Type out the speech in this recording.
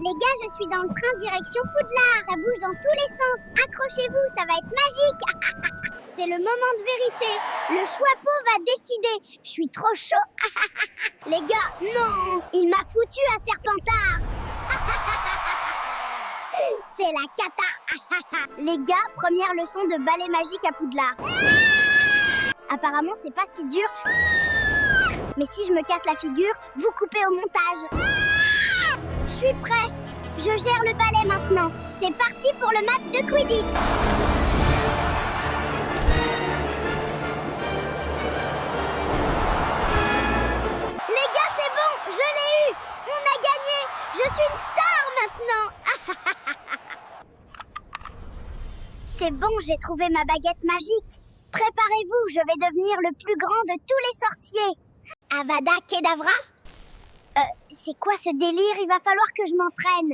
Les gars, je suis dans le train direction Poudlard. Ça bouge dans tous les sens. Accrochez-vous, ça va être magique. C'est le moment de vérité. Le Choixpeau va décider. Je suis trop chaud. Les gars, non, il m'a foutu un Serpentard. C'est la cata. Les gars, première leçon de ballet magique à Poudlard. Apparemment, c'est pas si dur. Mais si je me casse la figure, vous coupez au montage. Je suis prêt. Je gère le ballet maintenant. C'est parti pour le match de Quidditch. Les gars, c'est bon, je l'ai eu. On a gagné. Je suis une star maintenant. C'est bon, j'ai trouvé ma baguette magique. Préparez-vous, je vais devenir le plus grand de tous les sorciers. Avada Kedavra? C'est quoi ce délire? Il va falloir que je m'entraîne.